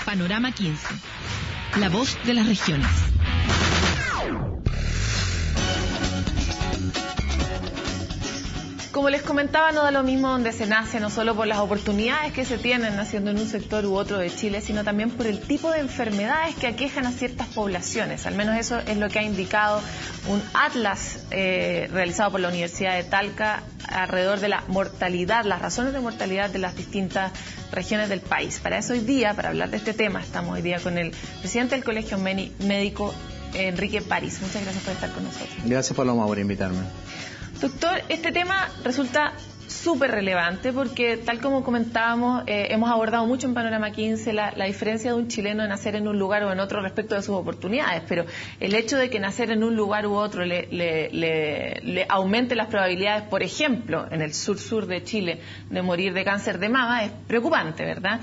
Panorama 15. La voz de las regiones. Como les comentaba, no da lo mismo donde se nace, no solo por las oportunidades que se tienen naciendo en un sector u otro de Chile, sino también por el tipo de enfermedades que aquejan a ciertas poblaciones. Al menos eso es lo que ha indicado un atlas realizado por la Universidad de Talca alrededor de la mortalidad, las razones de mortalidad de las distintas regiones del país. Para eso hoy día, para hablar de este tema, estamos hoy día con el presidente del Colegio Médico, Enrique París. Muchas gracias por estar con nosotros. Gracias, Paloma, por invitarme. Doctor, este tema resulta súper relevante porque, tal como comentábamos, hemos abordado mucho en Panorama 15 la diferencia de un chileno de nacer en un lugar o en otro respecto de sus oportunidades, pero el hecho de que nacer en un lugar u otro le aumente las probabilidades, por ejemplo, en el sur de Chile, de morir de cáncer de mama es preocupante, ¿verdad?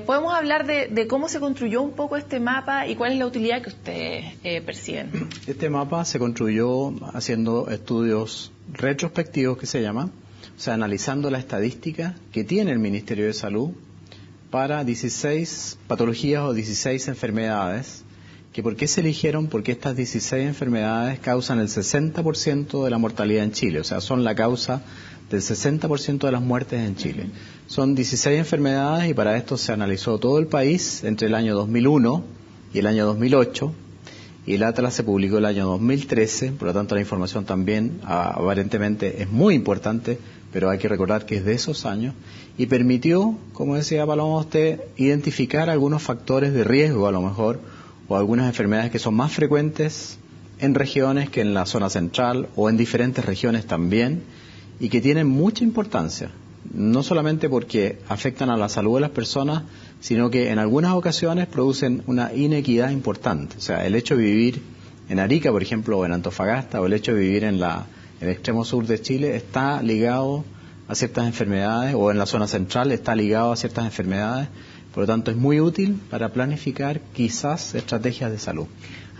¿Podemos hablar de cómo se construyó un poco este mapa y cuál es la utilidad que ustedes perciben? Este mapa se construyó haciendo estudios retrospectivos, que se llama, o sea, analizando la estadística que tiene el Ministerio de Salud para 16 patologías o 16 enfermedades, que por qué se eligieron, porque estas 16 enfermedades causan el 60% de la mortalidad en Chile, o sea, son la causa del 60% de las muertes en Chile. Son 16 enfermedades y para esto se analizó todo el país entre el año 2001 y el año 2008, y el atlas se publicó el año 2013, por lo tanto la información también aparentemente es muy importante, pero hay que recordar que es de esos años, y permitió, como decía Paloma usted, identificar algunos factores de riesgo a lo mejor, o algunas enfermedades que son más frecuentes en regiones que en la zona central, o en diferentes regiones también, y que tienen mucha importancia, no solamente porque afectan a la salud de las personas, sino que en algunas ocasiones producen una inequidad importante. O sea, el hecho de vivir en Arica, por ejemplo, o en Antofagasta, o el hecho de vivir en el extremo sur de Chile está ligado a ciertas enfermedades, o en la zona central está ligado a ciertas enfermedades. Por lo tanto, es muy útil para planificar quizás estrategias de salud.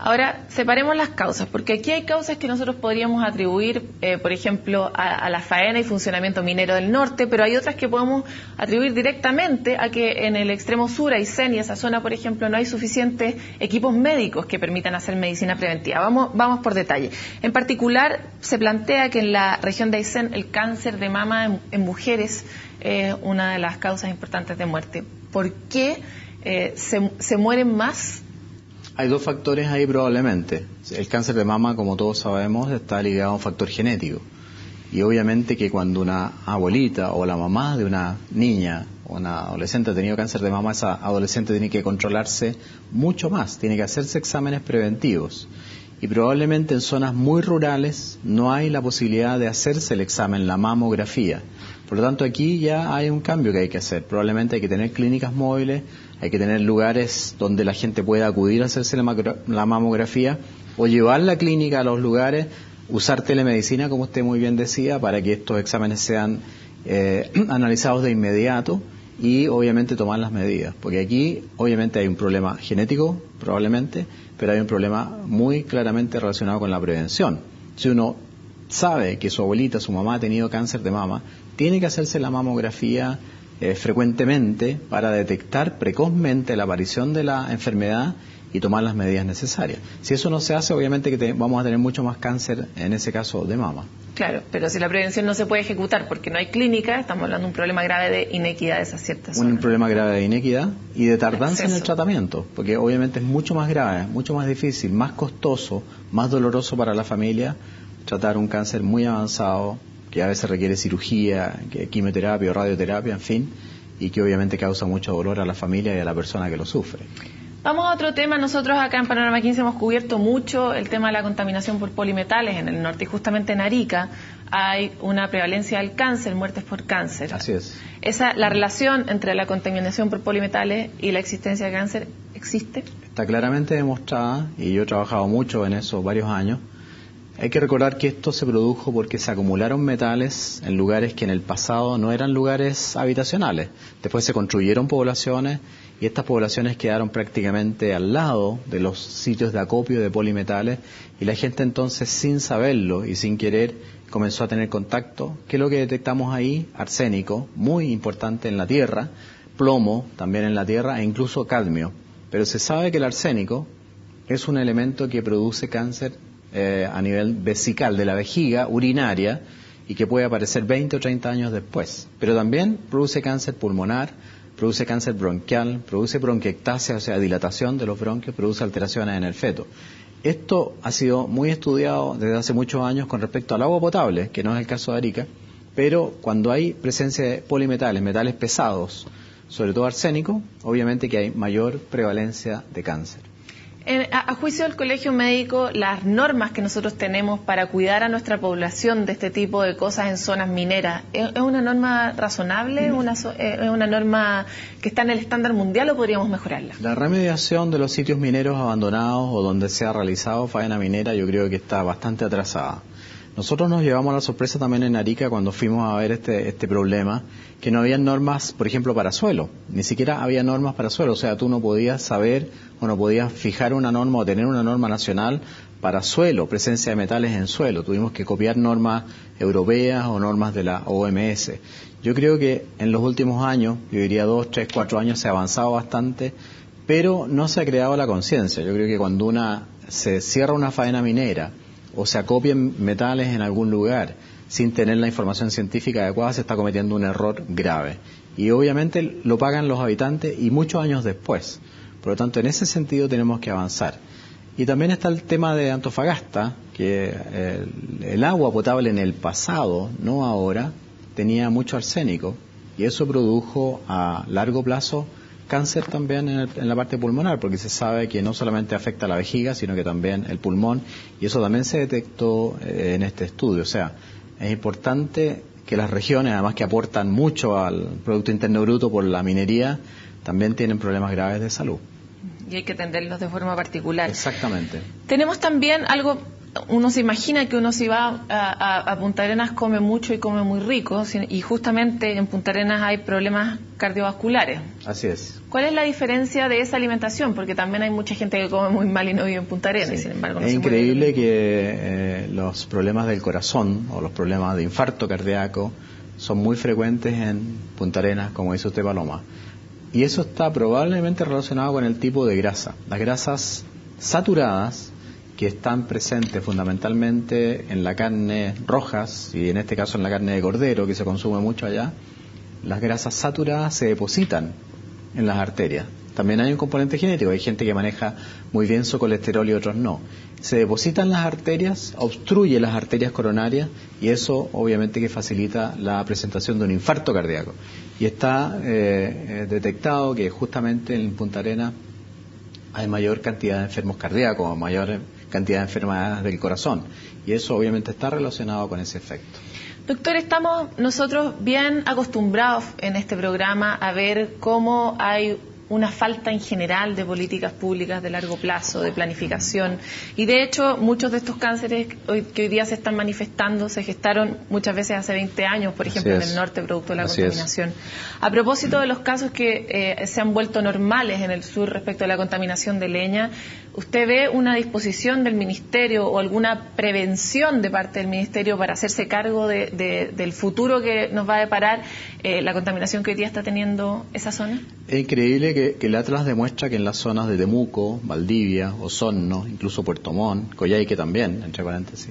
Ahora, separemos las causas, porque aquí hay causas que nosotros podríamos atribuir, por ejemplo, a la faena y funcionamiento minero del norte, pero hay otras que podemos atribuir directamente a que en el extremo sur, Aysén y esa zona, por ejemplo, no hay suficientes equipos médicos que permitan hacer medicina preventiva. Vamos por detalle. En particular, se plantea que en la región de Aysén el cáncer de mama en mujeres es una de las causas importantes de muerte. ¿Por qué se mueren más? Hay dos factores ahí probablemente. El cáncer de mama, como todos sabemos, está ligado a un factor genético. Y obviamente que cuando una abuelita o la mamá de una niña o una adolescente ha tenido cáncer de mama, esa adolescente tiene que controlarse mucho más, tiene que hacerse exámenes preventivos. Y probablemente en zonas muy rurales no hay la posibilidad de hacerse el examen, la mamografía. Por lo tanto, aquí ya hay un cambio que hay que hacer. Probablemente hay que tener clínicas móviles, hay que tener lugares donde la gente pueda acudir a hacerse la mamografía, o llevar la clínica a los lugares, usar telemedicina, como usted muy bien decía, para que estos exámenes sean analizados de inmediato y obviamente tomar las medidas. Porque aquí obviamente hay un problema genético, probablemente, pero hay un problema muy claramente relacionado con la prevención. Si uno sabe que su abuelita, su mamá ha tenido cáncer de mama, tiene que hacerse la mamografía frecuentemente para detectar precozmente la aparición de la enfermedad y tomar las medidas necesarias. Si eso no se hace, obviamente que vamos a tener mucho más cáncer, en ese caso, de mama. Claro, pero si la prevención no se puede ejecutar porque no hay clínica, estamos hablando de un problema grave de inequidad a ciertas zonas. Un problema grave de inequidad y de tardanza en el tratamiento, porque obviamente es mucho más grave, mucho más difícil, más costoso, más doloroso para la familia tratar un cáncer muy avanzado, que a veces requiere cirugía, quimioterapia o radioterapia, en fin, y que obviamente causa mucho dolor a la familia y a la persona que lo sufre. Vamos a otro tema. Nosotros acá en Panorama 15 hemos cubierto mucho el tema de la contaminación por polimetales en el norte, y justamente en Arica hay una prevalencia del cáncer, muertes por cáncer. Así es. ¿La relación entre la contaminación por polimetales y la existencia de cáncer existe? Está claramente demostrada, y yo he trabajado mucho en eso varios años. Hay que recordar que esto se produjo porque se acumularon metales en lugares que en el pasado no eran lugares habitacionales. Después se construyeron poblaciones y estas poblaciones quedaron prácticamente al lado de los sitios de acopio de polimetales, y la gente entonces, sin saberlo y sin querer, comenzó a tener contacto. ¿Qué es lo que detectamos ahí? Arsénico, muy importante en la tierra. plomo también en la tierra e incluso cadmio. Pero se sabe que el arsénico es un elemento que produce cáncer a nivel vesical, de la vejiga, urinaria, y que puede aparecer 20 o 30 años después. Pero también produce cáncer pulmonar, produce cáncer bronquial, produce bronquiectasia, o sea, dilatación de los bronquios, produce alteraciones en el feto. Esto ha sido muy estudiado desde hace muchos años con respecto al agua potable, que no es el caso de Arica, pero cuando hay presencia de polimetales, metales pesados, sobre todo arsénico, obviamente que hay mayor prevalencia de cáncer. A juicio del Colegio Médico, las normas que nosotros tenemos para cuidar a nuestra población de este tipo de cosas en zonas mineras, ¿es una norma razonable? ¿Es una norma que está en el estándar mundial o podríamos mejorarla? La remediación de los sitios mineros abandonados o donde se ha realizado faena minera yo creo que está bastante atrasada. Nosotros nos llevamos la sorpresa también en Arica cuando fuimos a ver este problema, que no había normas, por ejemplo, para suelo. Ni siquiera había normas para suelo. O sea, tú no podías saber o no podías fijar una norma o tener una norma nacional para suelo, presencia de metales en suelo. Tuvimos que copiar normas europeas o normas de la OMS. Yo creo que en los últimos años, yo diría 2, 3, 4 años, se ha avanzado bastante, pero no se ha creado la conciencia. Yo creo que cuando se cierra una faena minera, o se acopian metales en algún lugar sin tener la información científica adecuada, se está cometiendo un error grave. Y obviamente lo pagan los habitantes y muchos años después. Por lo tanto, en ese sentido tenemos que avanzar. Y también está el tema de Antofagasta, que el agua potable en el pasado, no ahora, tenía mucho arsénico. Y eso produjo a largo plazo cáncer también en la parte pulmonar, porque se sabe que no solamente afecta a la vejiga, sino que también el pulmón, y eso también se detectó en este estudio. O sea, es importante que las regiones, además que aportan mucho al Producto Interno Bruto por la minería, también tienen problemas graves de salud. Y hay que atenderlos de forma particular. Exactamente. Tenemos también algo. Uno se imagina que uno si va a Punta Arenas come mucho y come muy rico, y justamente en Punta Arenas hay problemas cardiovasculares. Así es. ¿Cuál es la diferencia de esa alimentación? Porque también hay mucha gente que come muy mal y no vive en Punta Arenas, sí. y sin embargo no es se increíble que los problemas del corazón o los problemas de infarto cardíaco son muy frecuentes en Punta Arenas, como dice usted, Paloma. Y eso está probablemente relacionado con el tipo de grasa. Las grasas saturadas, que están presentes fundamentalmente en la carne rojas, y en este caso en la carne de cordero, que se consume mucho allá, las grasas saturadas se depositan en las arterias. También hay un componente genético, hay gente que maneja muy bien su colesterol y otros no. Se depositan en las arterias, obstruye las arterias coronarias, y eso obviamente que facilita la presentación de un infarto cardíaco. Y está detectado que justamente en Punta Arenas hay mayor cantidad de enfermos cardíacos, mayor cantidad de enfermedades del corazón, y eso obviamente está relacionado con ese efecto. Doctor, estamos nosotros bien acostumbrados en este programa a ver cómo hay una falta en general de políticas públicas de largo plazo, de planificación. Y de hecho, muchos de estos cánceres que hoy día se están manifestando se gestaron muchas veces hace 20 años, por ejemplo, en el norte, producto de la contaminación. A propósito de los casos que se han vuelto normales en el sur respecto a la contaminación de leña, ¿usted ve una disposición del Ministerio o alguna prevención de parte del Ministerio para hacerse cargo del futuro que nos va a deparar la contaminación que hoy día está teniendo esa zona? Es increíble que el Atlas demuestra que en las zonas de Temuco, Valdivia, Osorno, incluso Puerto Montt, Coyhaique también, entre paréntesis,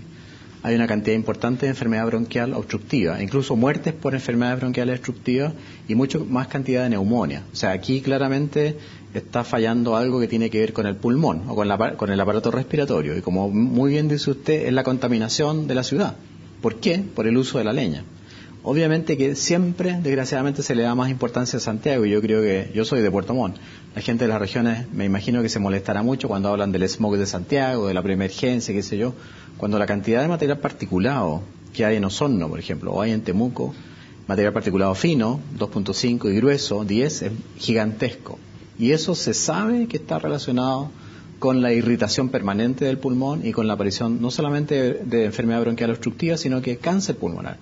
hay una cantidad importante de enfermedad bronquial obstructiva, incluso muertes por enfermedades bronquiales obstructivas y mucho más cantidad de neumonía. O sea, aquí claramente está fallando algo que tiene que ver con el pulmón o con el aparato respiratorio. Y como muy bien dice usted, es la contaminación de la ciudad. ¿Por qué? Por el uso de la leña. Obviamente que siempre, desgraciadamente, se le da más importancia a Santiago, y yo creo que yo soy de Puerto Montt. La gente de las regiones me imagino que se molestará mucho cuando hablan del smog de Santiago, de la preemergencia, qué sé yo, cuando la cantidad de material particulado que hay en Osorno, por ejemplo, o hay en Temuco, material particulado fino, 2.5, y grueso, 10, es gigantesco. Y eso se sabe que está relacionado con la irritación permanente del pulmón y con la aparición no solamente de enfermedad bronquial obstructiva, sino que cáncer pulmonar.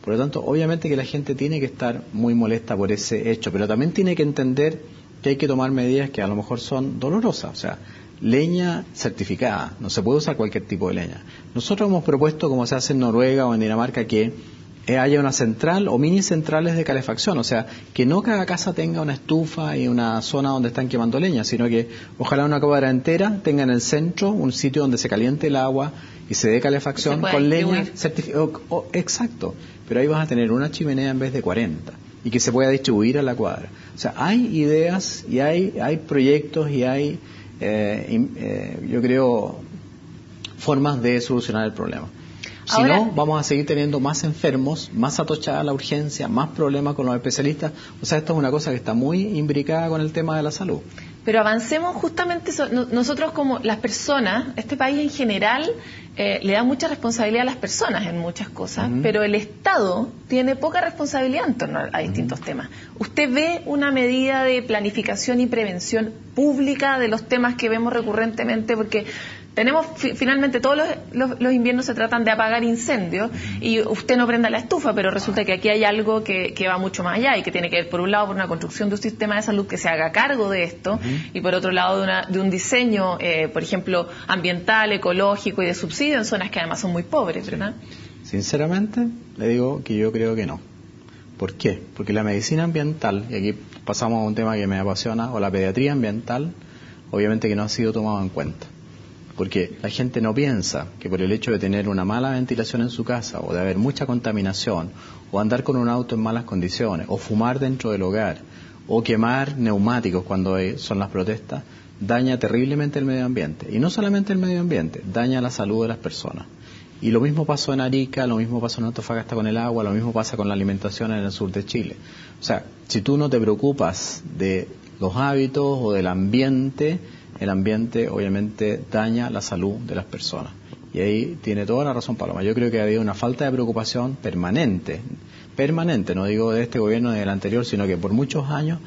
Por lo tanto, obviamente que la gente tiene que estar muy molesta por ese hecho, pero también tiene que entender que hay que tomar medidas que a lo mejor son dolorosas. O sea, leña certificada, no se puede usar cualquier tipo de leña. Nosotros hemos propuesto, como se hace en Noruega o en Dinamarca, que haya una central o mini centrales de calefacción, o sea, que no cada casa tenga una estufa y una zona donde están quemando leña, sino que ojalá una cuadra entera tenga en el centro un sitio donde se caliente el agua y se dé calefacción con leña exacto, pero ahí vas a tener una chimenea en vez de 40 y que se pueda distribuir a la cuadra. O sea, hay ideas y hay proyectos y hay, yo creo, formas de solucionar el problema. Si Ahora, no, vamos a seguir teniendo más enfermos, más atochada la urgencia, más problemas con los especialistas. O sea, esto es una cosa que está muy imbricada con el tema de la salud. pero avancemos justamente, nosotros como las personas, este país en general le da mucha responsabilidad a las personas en muchas cosas, pero el Estado tiene poca responsabilidad en torno a distintos temas. ¿Usted ve una medida de planificación y prevención pública de los temas que vemos recurrentemente? Porque tenemos, finalmente, todos los inviernos se tratan de apagar incendios y usted no prenda la estufa, pero resulta que aquí hay algo que va mucho más allá y que tiene que ver, por un lado, por una construcción de un sistema de salud que se haga cargo de esto y, por otro lado, de un diseño, por ejemplo, ambiental, ecológico y de subsidio en zonas que además son muy pobres, ¿verdad? Sinceramente, le digo que yo creo que no. ¿Por qué? Porque la medicina ambiental, y aquí pasamos a un tema que me apasiona, o la pediatría ambiental, obviamente que no ha sido tomado en cuenta. Porque la gente no piensa que por el hecho de tener una mala ventilación en su casa, o de haber mucha contaminación, o andar con un auto en malas condiciones, o fumar dentro del hogar, o quemar neumáticos cuando son las protestas, daña terriblemente el medio ambiente. Y no solamente el medio ambiente, daña la salud de las personas. Y lo mismo pasó en Arica, lo mismo pasó en Antofagasta con el agua, lo mismo pasa con la alimentación en el sur de Chile. O sea, si tú no te preocupas de los hábitos o del ambiente, el ambiente obviamente daña la salud de las personas. Y ahí tiene toda la razón Paloma. Yo creo que ha habido una falta de preocupación permanente, no digo de este gobierno ni del anterior, sino que por muchos años,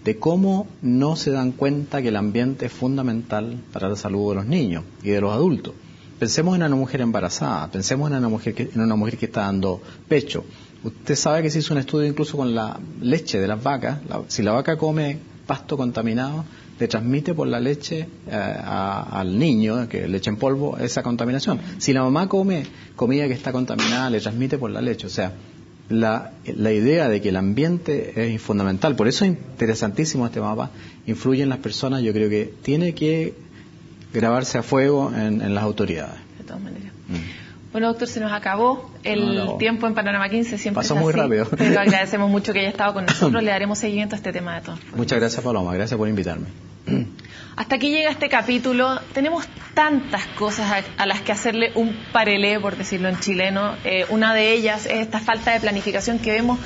de cómo no se dan cuenta que el ambiente es fundamental para la salud de los niños y de los adultos. Pensemos en una mujer embarazada, pensemos en una mujer que está dando pecho. Usted sabe que se hizo un estudio incluso con la leche de las vacas. Si la vaca come pasto contaminado, le transmite por la leche al niño, que leche en polvo, esa contaminación. Si la mamá come comida que está contaminada, le transmite por la leche. O sea, la idea de que el ambiente es fundamental, por eso es interesantísimo este mapa, influye en las personas, yo creo que tiene que grabarse a fuego en las autoridades. De todas maneras. Bueno, doctor, se nos acabó el tiempo en Panorama 15, siempre pasó muy rápido. Pero agradecemos mucho que haya estado con nosotros, le daremos seguimiento a este tema de todas formas. Muchas gracias, Paloma, gracias por invitarme. Hasta aquí llega este capítulo. Tenemos tantas cosas a las que hacerle un parelé, por decirlo en chileno. Una de ellas es esta falta de planificación que vemos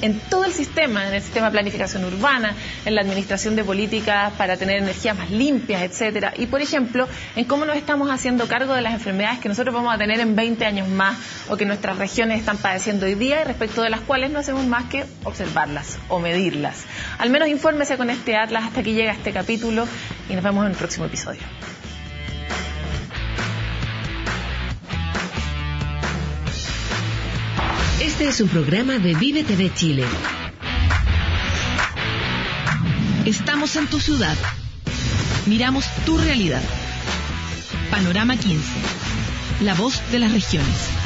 en todo el sistema, en el sistema de planificación urbana, en la administración de políticas para tener energías más limpias, etcétera. Y, por ejemplo, en cómo nos estamos haciendo cargo de las enfermedades que nosotros vamos a tener en 20 años más o que nuestras regiones están padeciendo hoy día y respecto de las cuales no hacemos más que observarlas o medirlas. Al menos infórmese con este atlas. Hasta aquí llega este capítulo y nos vemos en el próximo episodio. Este es un programa de Vive TV Chile. Estamos en tu ciudad. Miramos tu realidad. Panorama 15. La voz de las regiones.